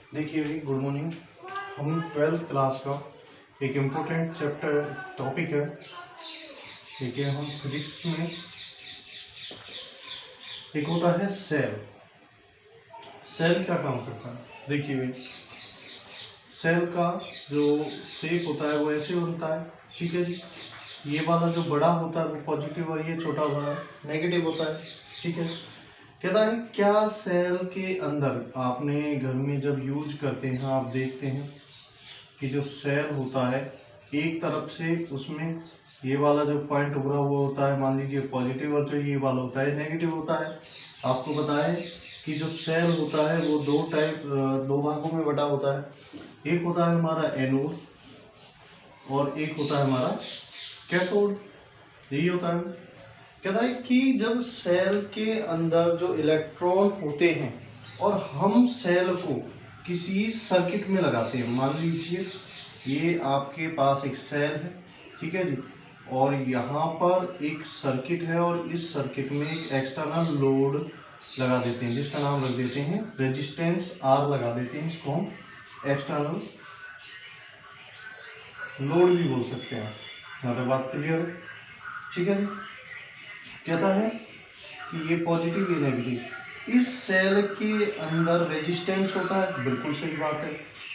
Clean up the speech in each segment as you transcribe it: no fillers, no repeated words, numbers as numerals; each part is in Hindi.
देखिए जी, गुड मॉर्निंग। हम 12th क्लास का एक इम्पोर्टेंट चैप्टर टॉपिक है। देखिए, हम फिजिक्स में एक होता है सेल। सेल क्या काम करता है? देखिए भाई, सेल का जो शेप होता है वो ऐसे बनता है, ठीक है जी। ये वाला जो बड़ा होता है वो पॉजिटिव और ये छोटा वाला नेगेटिव होता है, ठीक है। कहता है क्या सेल के अंदर आपने घर में जब यूज करते हैं आप देखते हैं कि जो सेल होता है एक तरफ से उसमें ये वाला जो पॉइंट उभरा हुआ होता है, मान लीजिए पॉजिटिव, और जो ये वाला होता है नेगेटिव होता है। आपको पता है कि जो सेल होता है वो दो भागों में बटा होता है। एक होता है हमारा एनोड और एक होता है हमारा कैथोड। यही होता है। कहता है कि जब सेल के अंदर जो इलेक्ट्रॉन होते हैं और हम सेल को किसी सर्किट में लगाते हैं, मान लीजिए ये आपके पास एक सेल है, ठीक है जी, और यहाँ पर एक सर्किट है और इस सर्किट में एक एक्सटर्नल लोड लगा देते हैं जिसका नाम रख देते हैं रेजिस्टेंस आर लगा देते हैं। इसको हम एक्सटर्नल लोड भी बोल सकते हैं। यहाँ तक बात क्लियर है, ठीक है। कहता है कि ये पॉजिटिव ये नेगेटिव। इस सेल के अंदर रेजिस्टेंस होता है, बिल्कुल सही बात है।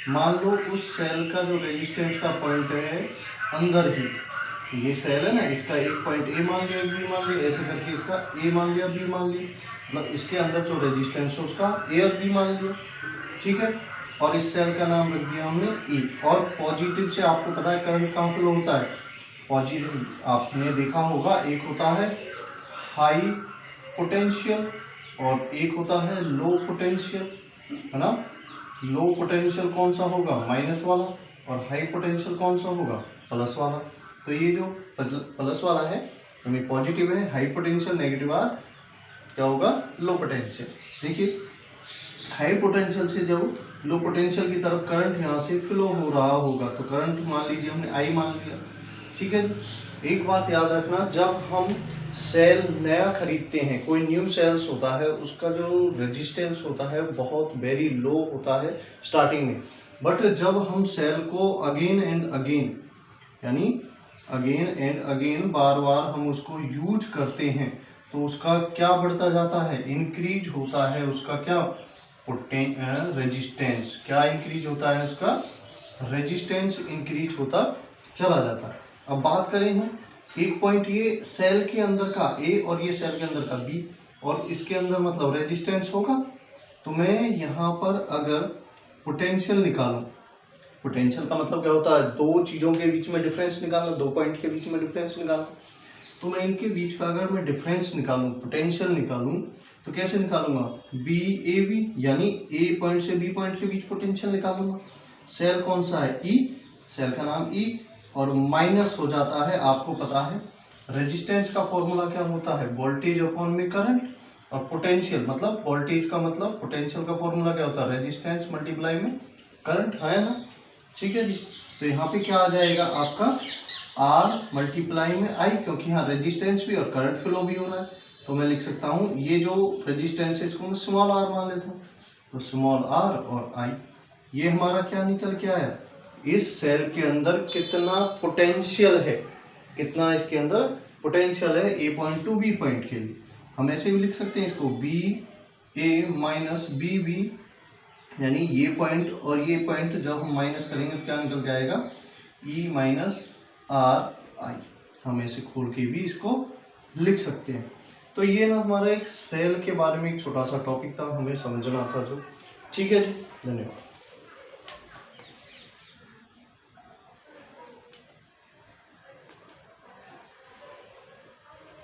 मान लो उस सेल का जो रेजिस्टेंस का पॉइंट है अंदर ही, ये सेल है ना, इसका एक पॉइंट ए मान लिया, बी मान लिया, ऐसे करके इसका ए मान लिया, बी मान लिया, मतलब इसके अंदर जो रेजिस्टेंस है उसका ए और बी मान लिया, ठीक है। और इस सेल का नाम रख दिया हमने ई। और पॉजिटिव से आपको पता है करंट कहाँ फ्लो होता है? पॉजिटिव आपने देखा होगा, एक होता है हाई पोटेंशियल और एक होता है लो पोटेंशियल, है ना। लो पोटेंशियल कौन सा होगा? माइनस वाला। और हाई पोटेंशियल कौन सा होगा? प्लस वाला। तो ये जो प्लस वाला है यानी पॉजिटिव है, हाई पोटेंशियल, नेगेटिव आर क्या होगा? Low potential. देखिए, हाई पोटेंशियल से जब लो पोटेंशियल की तरफ करंट यहाँ से फ्लो हो रहा होगा तो करंट मान लीजिए हमने आई मान लिया, ठीक है। एक बात याद रखना, जब हम सेल नया खरीदते हैं, कोई न्यू सेल्स होता है, उसका जो रेजिस्टेंस होता है बहुत वेरी लो होता है स्टार्टिंग में। बट जब हम सेल को अगेन एंड अगेन यानी अगेन एंड अगेन बार बार हम उसको यूज करते हैं तो उसका क्या बढ़ता जाता है? इंक्रीज होता है उसका क्या? रेजिस्टेंस क्या इंक्रीज होता है? उसका रेजिस्टेंस इंक्रीज होता चला जाता है। अब बात करें हम एक पॉइंट ये सेल के अंदर का ए और ये सेल के अंदर का बी, और इसके अंदर मतलब रेजिस्टेंस होगा। तो मैं यहाँ पर अगर पोटेंशियल निकालूं, पोटेंशियल का मतलब क्या होता है? दो चीज़ों के बीच में डिफरेंस निकालना, दो पॉइंट के बीच में डिफरेंस निकालना। तो मैं इनके बीच का अगर मैं डिफरेंस निकालूं, पोटेंशियल निकालूं, तो कैसे निकालूंगा? बी ए बी, यानी ए पॉइंट से बी पॉइंट के बीच पोटेंशियल निकालूंगा। सेल कौन सा है? ई, सेल का नाम ई, और माइनस हो जाता है, आपको पता है रेजिस्टेंस का फॉर्मूला क्या होता है? वोल्टेज अपॉन में करंट। और पोटेंशियल मतलब वोल्टेज का मतलब पोटेंशियल का फॉर्मूला क्या होता है? रेजिस्टेंस मल्टीप्लाई में करंट, है ना, ठीक है जी। तो यहाँ पे क्या आ जाएगा आपका? आर मल्टीप्लाई में आई, क्योंकि यहाँ रेजिस्टेंस भी और करंट फ्लो भी हो रहा है। तो मैं लिख सकता हूँ ये जो रेजिस्टेंस है इसको मैं स्मॉल आर मान लेता हूँ, तो स्मॉल आर और आई। ये हमारा क्या निकल के आया? इस सेल के अंदर कितना पोटेंशियल है, कितना इसके अंदर पोटेंशियल है ए पॉइंट टू बी पॉइंट के लिए। हम ऐसे भी लिख सकते हैं इसको बी ए माइनस बी बी, यानी ये पॉइंट और ये पॉइंट जब हम माइनस करेंगे तो क्या निकल के आएगा? ई माइनस आर आई। हम ऐसे खोल के भी इसको लिख सकते हैं। तो ये ना हमारा एक सेल के बारे में एक छोटा सा टॉपिक था, हमें समझना था जो, ठीक है जी। धन्यवाद।